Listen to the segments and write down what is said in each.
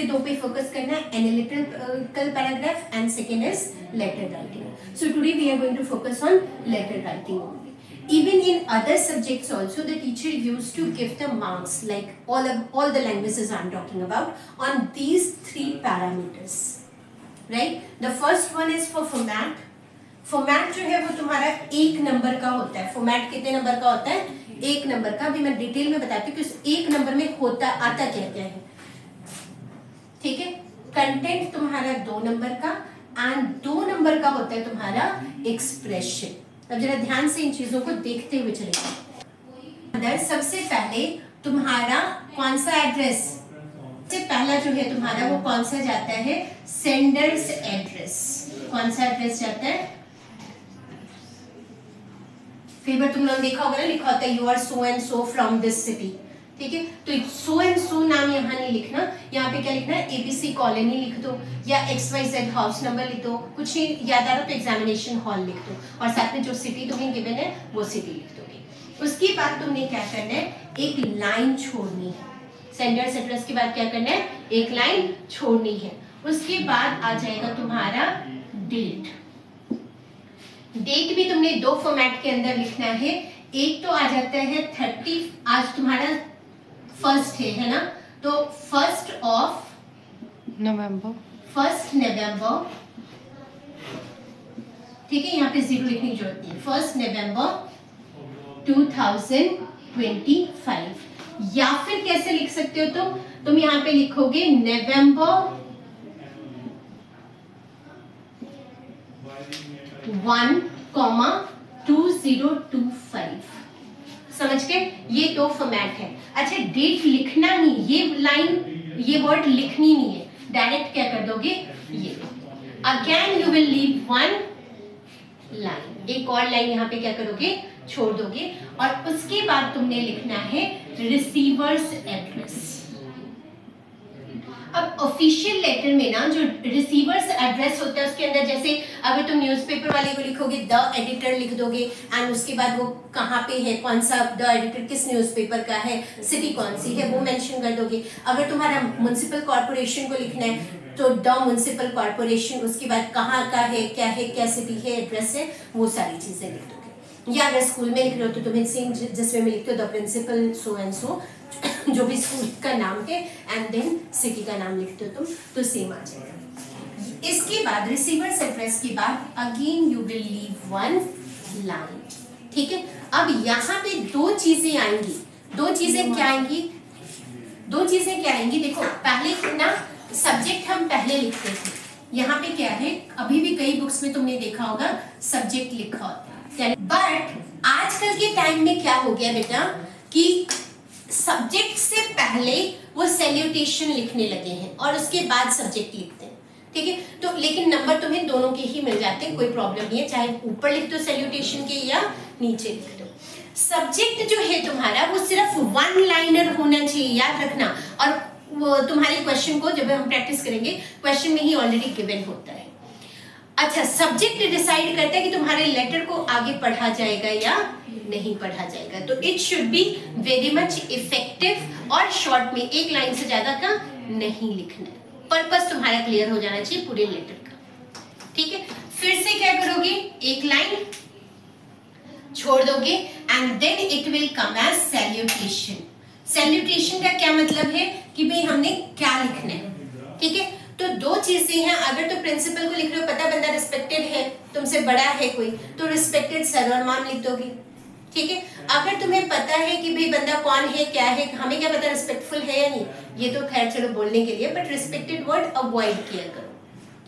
दो पे फोकस करना है, analytical paragraph and second is letter writing. So today we are going to focus on letter writing only. Even in other subjects also, the teacher used to give the marks, like all the languages I'm talking about, on these three parameters, right? The first one is for format. Format जो है वो तुम्हारा 1 number का होता है. Format कितने number का होता है? 1 नंबर का. अभी मैं डिटेल में बताती हूँ कि उस 1 नंबर में आता क्या क्या है. ठीक है. कंटेंट तुम्हारा 2 नंबर का एंड 2 नंबर का होता है तुम्हारा एक्सप्रेशन. अब जरा ध्यान से इन चीजों को देखते हुए चलेंगे. अंदर सबसे पहले तुम्हारा कौन सा एड्रेस, सबसे पहला जो है तुम्हारा वो कौन सा जाता है? Sender's address. कौन सा एड्रेस जाता है? कई बार तुम लोग देखा होगा ना, लिखा होता है you are so and so from this city. ठीक है. तो सो एंड सो नाम यहाँ नहीं लिखना. यहाँ पे क्या लिखना है? एबीसी कॉलोनी लिख दो या XYZ हाउस नंबर लिख दो. कुछ नहीं याद आ रहा तो एग्जामिनेशन हॉल लिख दो और साथ में जो सिटी तुम्हें गिवन है वो सिटी लिख दोगे. उसके बाद तुमने क्या करना है? एक लाइन छोड़नी है. सेंडर्स एड्रेस के बाद क्या करना है? एक लाइन छोड़नी है. उसके बाद आ जाएगा तुम्हारा डेट. डेट भी तुमने 2 फॉर्मेट के अंदर लिखना है. एक तो आ जाता है 30. आज तुम्हारा फर्स्ट है ना, तो 1st नवंबर. ठीक है. यहाँ पे 0 लिखने की जरूरत नहीं. 1 नवंबर 2025. या फिर कैसे लिख सकते हो? तुम यहाँ पे लिखोगे नवंबर 1,2025. समझ के? ये 2 फॉर्मेट है. अच्छा, डेट लिखना नहीं, ये वर्ड लिखनी नहीं है. डायरेक्ट क्या कर दोगे? ये again you will leave 1 line. एक और लाइन यहाँ पे क्या करोगे? छोड़ दोगे. और उसके बाद तुमने लिखना है रिसीवर्स एड्रेस. अब ऑफिशियल लेटर में ना जो रिसीवर्स एड्रेस होता है उसके अंदर, जैसे अगर तुम न्यूज़पेपर वाले को लिखोगे द एडिटर लिख दोगे एंड उसके बाद वो कहाँ पे है, कौन सा द एडिटर किस न्यूज़पेपर का है, सिटी कौन सी है वो मेंशन कर दोगे. अगर तुम्हारा म्युनिसिपल कॉर्पोरेशन को लिखना है तो द म्युनिसिपल कॉर्पोरेशन, उसके बाद कहाँ का है, क्या सिटी है, एड्रेस है, वो सारी चीजें लिख दोगे. या अगर स्कूल में लिख रहे हो तो तुम्हें सेम जिसमें में लिखते हो the principal so and so, जो भी स्कूल का नाम है, एंड देन सिटी का नाम लिखते हो तुम, तो सेम आ जाएगा. इसके बाद रिसीवर्स एड्रेस के बाद again you will leave 1 line. ठीक है. अब यहाँ पे 2 चीजें आएंगी. 2 चीजें क्या आएंगी? देखो, पहले ना सब्जेक्ट हम पहले लिखते थे. यहाँ पे क्या है? अभी भी कई बुक्स में तुमने देखा होगा सब्जेक्ट लिखा होता है. बट आजकल के टाइम में क्या हो गया बेटा कि सब्जेक्ट से पहले वो सैल्यूटेशन लिखने लगे हैं और उसके बाद सब्जेक्ट लिखते हैं. ठीक है. तो लेकिन नंबर तुम्हें दोनों के ही मिल जाते हैं, कोई प्रॉब्लम नहीं है, चाहे ऊपर लिख दो सैल्यूटेशन के या नीचे लिख दो. सब्जेक्ट जो है तुम्हारा वो सिर्फ 1 लाइनर होना चाहिए, याद रखना. और वो तुम्हारे क्वेश्चन को जब हम प्रैक्टिस करेंगे क्वेश्चन में ही ऑलरेडी गिवन होता है. अच्छा, सब्जेक्ट डिसाइड करता है कि तुम्हारे लेटर को आगे पढ़ा जाएगा या नहीं पढ़ा जाएगा. तो it should be very much effective और शॉर्ट में, 1 लाइन से ज्यादा का नहीं लिखना है. पर्पस तुम्हारा क्लियर हो जाना चाहिए पूरे लेटर का. ठीक है. फिर से क्या करोगे? 1 लाइन छोड़ दोगे and then it will come as salutation. Salutation का क्या मतलब है कि भाई हमने क्या लिखना है. ठीक है. तो 2 चीजें हैं. अगर तो प्रिंसिपल को लिख रहे हो, पता बंदा रिस्पेक्टेड है, तुमसे बड़ा है कोई, तो रिस्पेक्टेड सर और मैम लिख दोगे. ठीक है. अगर तुम्हें पता है कि भाई बंदा कौन है, क्या है, हमें क्या पता रिस्पेक्टफुल है या नहीं, ये तो खैर चलो बोलने के लिए, बट रिस्पेक्टेड वर्ड अवॉइड किया करो.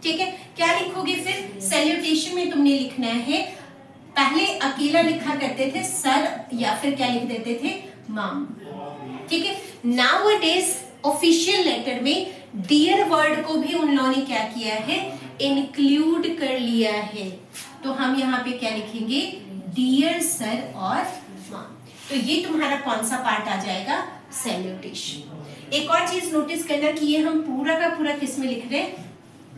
ठीक है. क्या लिखोगे फिर? सैल्यूटेशन में तुमने लिखना है, पहले अकेला लिखा करते थे सर या फिर क्या लिख देते थे? मैम. ठीक है. नाउअडेज ऑफिशियल लेटर में डियर वर्ड को भी उन लोगों ने क्या किया है? इंक्लूड कर लिया है. तो हम यहाँ पे क्या लिखेंगे? डियर सर और मैम. तो ये तुम्हारा कौन सा पार्ट आ जाएगा? सैल्यूटेशन. एक और चीज नोटिस करना कि ये हम पूरा का पूरा किस में लिख रहे हैं?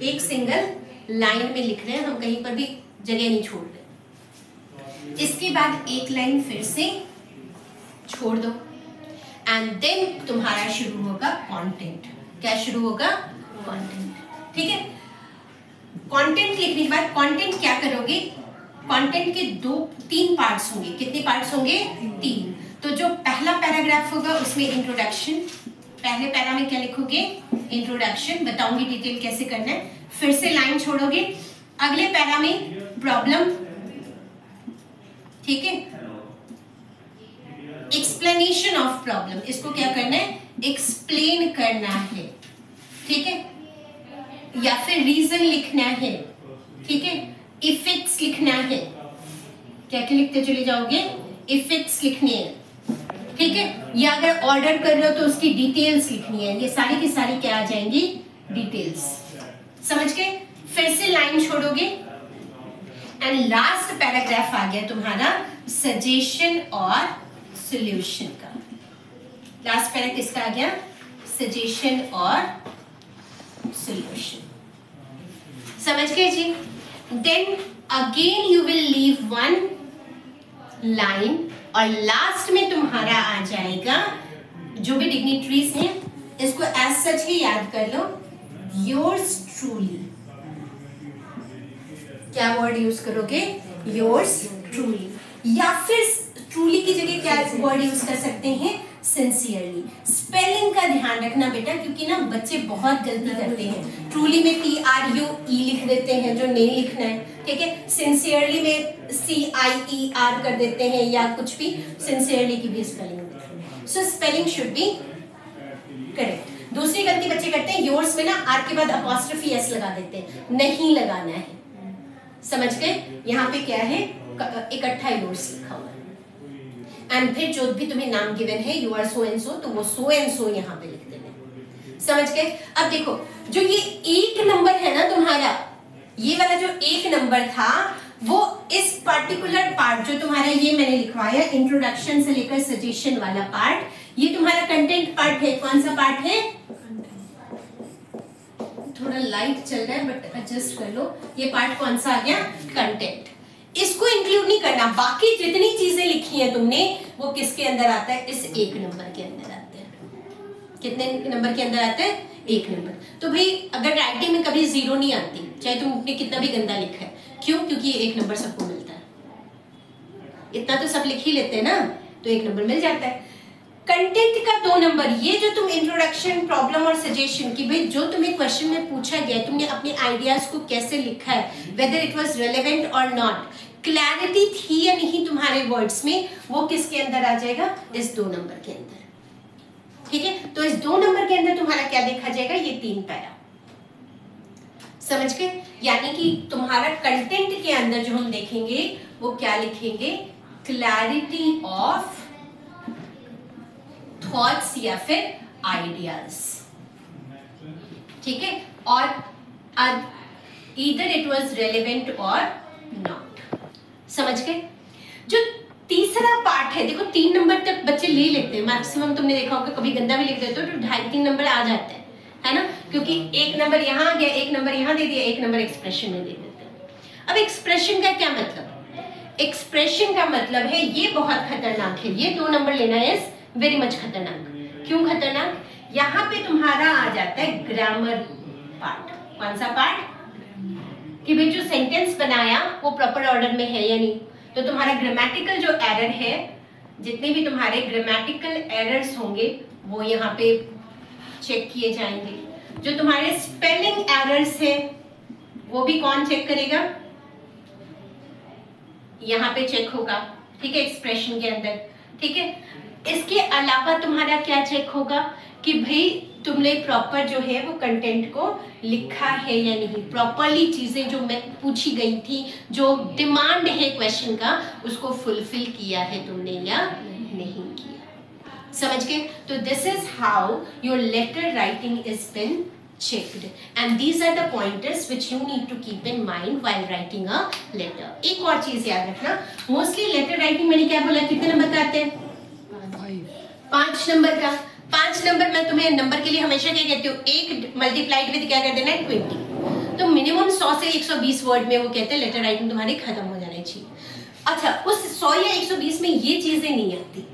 एक सिंगल लाइन में लिख रहे हैं, हम कहीं पर भी जगह नहीं छोड़ रहे. इसके बाद 1 लाइन फिर से छोड़ दो एंड देन तुम्हारा शुरू होगा कंटेंट. क्या शुरू होगा? कंटेंट। ठीक है, कंटेंट लिखने के बाद कंटेंट क्या करोगे? कंटेंट के 3 पार्ट्स होंगे। कितने पार्ट्स होंगे? 3। तो जो पहला पैराग्राफ होगा उसमें इंट्रोडक्शन, पहले पैरा में क्या लिखोगे? इंट्रोडक्शन, बताऊंगी डिटेल कैसे करना है। फिर से लाइन छोड़ोगे, अगले पैरा में प्रॉब्लम, ठीक है, एक्सप्लेनेशन ऑफ प्रॉब्लम, इसको क्या करना है? एक्सप्लेन करना है, ठीक है, या फिर रीजन लिखना है, ठीक है, इफेक्ट्स लिखना है। क्या क्या लिखते चले जाओगे? इफेक्ट्स लिखने हैं, ठीक है, या अगर ऑर्डर कर रहे हो तो उसकी डिटेल्स लिखनी है। ये सारी की सारी क्या आ जाएंगी? डिटेल्स। समझ गए? फिर से लाइन छोड़ोगे एंड लास्ट पैराग्राफ आ गया तुम्हारा सजेशन और सॉल्यूशन का। लास्ट पैरा किसका आ गया? सजेशन और सॉल्यूशन। समझ गए जी? Then again you will leave 1 line और लास्ट में तुम्हारा आ जाएगा, जो भी डिग्निटरीज हैं इसको एज सच ही याद कर लो, योर्स ट्रूली। क्या वर्ड यूज करोगे? योर्स ट्रूली, या फिर ट्रूली की जगह क्या वर्ड यूज कर सकते हैं? सिंसियरली। स्पेलिंग का ध्यान रखना बेटा, क्योंकि ना बच्चे बहुत गलती करते हैं। ट्रूली में TRUE लिख देते हैं जो नहीं लिखना है, ठीक है। सिंसियरली में CIER कर देते हैं या कुछ भी, सिंसियरली की भी स्पेलिंग लिखनी है। सो स्पेलिंग शुड बी करेक्ट। दूसरी गलती बच्चे करते हैं, योर्स में ना आर के बाद अपॉस्ट्रोफी S लगा देते हैं, नहीं लगाना है। समझ गए? यहाँ पे क्या है? इकट्ठा योर्स लिखा हुआ है एंड फिर जो भी तुम्हें नाम गिवन है you are so and so, तो वो सो एंड सो यहाँ पे लिख देना। समझ गए? अब देखो जो ये 1 नंबर है ना तुम्हारा, ये वाला जो 1 नंबर था वो इस पर्टिकुलर पार्ट जो तुम्हारा ये मैंने लिखवाया इंट्रोडक्शन से लेकर सजेशन वाला पार्ट, ये तुम्हारा कंटेंट पार्ट है। कौन सा पार्ट है? थोड़ा लाइट चल रहा है बट एडजस्ट कर लो। ये पार्ट कौन सा आ गया? कंटेंट। इसको इंक्लूड नहीं करना। बाकी जितनी चीजें लिखी हैं तुमने वो किसके अंदर आता है? इस 1 नंबर के अंदर आते हैं। कितने नंबर के अंदर आते हैं? 1 नंबर। तो भाई अगर राइटिंग में कभी 0 नहीं आती, चाहे तुमने कितना भी गंदा लिखा है, क्यों? क्योंकि ये 1 नंबर सबको मिलता है। इतना तो सब लिख ही लेते हैं ना, तो 1 नंबर मिल जाता है। कंटेंट का 2 नंबर, ये जो तुम इंट्रोडक्शन, प्रॉब्लम और सजेशन की, भाई जो तुम्हें क्वेश्चन में पूछा गया, तुमने अपने आइडियाज को कैसे लिखा है, वेदर इट वाज रेलेवेंट और नॉट, क्लैरिटी थी या नहीं तुम्हारे वर्ड्स में, वो किसके अंदर आ जाएगा? इस 2 नंबर के अंदर। ठीक है, तो इस 2 नंबर के अंदर तुम्हारा क्या देखा जाएगा? ये 3 पैरा। समझ गए? यानी कि तुम्हारा कंटेंट के अंदर जो हम देखेंगे वो क्या लिखेंगे? क्लैरिटी ऑफ थॉट्स या फिर आइडियाज। ठीक है, और ईदर इट वाज रेलेवेंट और नॉट। समझ गए? जो तीसरा पार्ट है, देखो 3 नंबर तक बच्चे ले लेते हैं मैक्सिमम। तुमने देखा होगा कभी गंदा भी लिख देते हो तो 2.5-3 नंबर आ जाते हैं, है ना, क्योंकि 1 नंबर यहाँ आ गया, 1 नंबर यहाँ दे दिया, 1 नंबर एक्सप्रेशन में दे देते हैं। अब एक्सप्रेशन का क्या मतलब? एक्सप्रेशन का मतलब है ये बहुत खतरनाक है, ये 2 नंबर लेना है, वेरी मच खतरनाक। क्यों खतरनाक? यहाँ पे तुम्हारा आ जाता है ग्रामर पार्ट। कौन सा पार्ट? कि भाई जो सेंटेंस बनाया वो प्रॉपर ऑर्डर में है या नहीं। तो तुम्हारा ग्रामेटिकल जो एरर है, जितने भी तुम्हारे ग्रामेटिकल एरर्स होंगे वो यहाँ पे चेक किए जाएंगे। जो तुम्हारे स्पेलिंग एरर्स है वो भी कौन चेक करेगा? यहाँ पे चेक होगा। ठीक है, एक्सप्रेशन के अंदर। ठीक है, इसके अलावा तुम्हारा क्या चेक होगा कि भाई तुमने प्रॉपर जो है वो कंटेंट को लिखा है या नहीं, प्रॉपरली चीजें जो मैं पूछी गई थी, जो डिमांड है क्वेश्चन का, उसको फुलफिल किया है तुमने या नहीं किया। समझ गए? तो this is how your letter writing is been checked and these are the pointers which you need to keep in mind while writing a letter. एक और चीज याद रखना, मोस्टली लेटर राइटिंग मैंने क्या बोला, कितने नंबर का आते हैं? 5 नंबर का। 5 नंबर मैं तुम्हें नंबर के लिए हमेशा क्या कहती हूँ, 1 मल्टीप्लाइड विद क्या कर देना है? 20। तो मिनिमम 100 से 120 वर्ड में वो कहते हैं लेटर राइटिंग तुम्हारी खत्म हो जानी चाहिए। अच्छा, उस 100 या 120 में ये चीजें नहीं आती,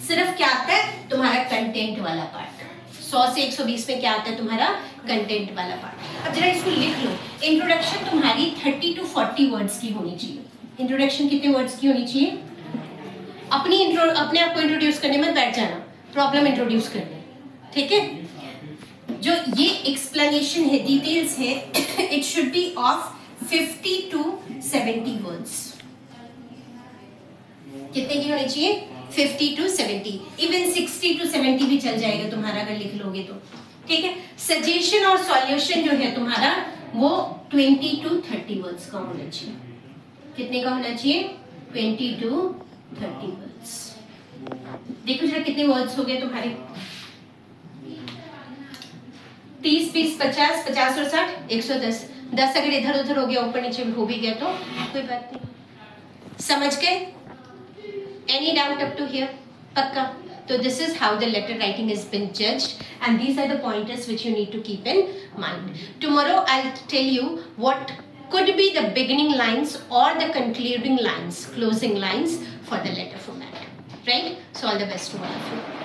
सिर्फ क्या आता है? तुम्हारा कंटेंट वाला पार्ट। 100 से 120 में क्या आता है तुम्हारा कंटेंट वाला पार्ट। अब जरा इसको लिख लो। इंट्रोडक्शन तुम्हारी 30 to 40 वर्ड्स की होनी चाहिए। इंट्रोडक्शन कितने वर्ड्स की होनी चाहिए? अपने आप को इंट्रोड्यूस करने मत बैठ जाना, प्रॉब्लम इंट्रोड्यूस करने, ठीक है। जो ये एक्सप्लेनेशन है, डिटेल्स है, it should be of 50 to 70 words. कितने की होनी चाहिए? 50 to 70, इवन 60 to 70 भी चल जाएगा तुम्हारा अगर लिख लोगे तो, ठीक है। सजेशन और सॉल्यूशन जो है तुम्हारा वो 20 to 30 वर्ड्स का होना चाहिए। कितने का होना चाहिए? 20 to 30 वर्ड्स। देखो जरा कितने वर्ड्स हो गए तुम्हारे? 30, 20, 50, 50 और 60, 110। 10 अगर इधर उधर हो गया, ऊपर नीचे हो भी गया तो कोई बात नहीं। समझ गए? Any doubt up to here? पक्का? So this is how the letter writing has been judged, and these are the pointers which you need to keep in mind. Tomorrow I'll tell you what could be the beginning lines or the concluding lines, closing lines for the letter format. Right? So all the best to all of you.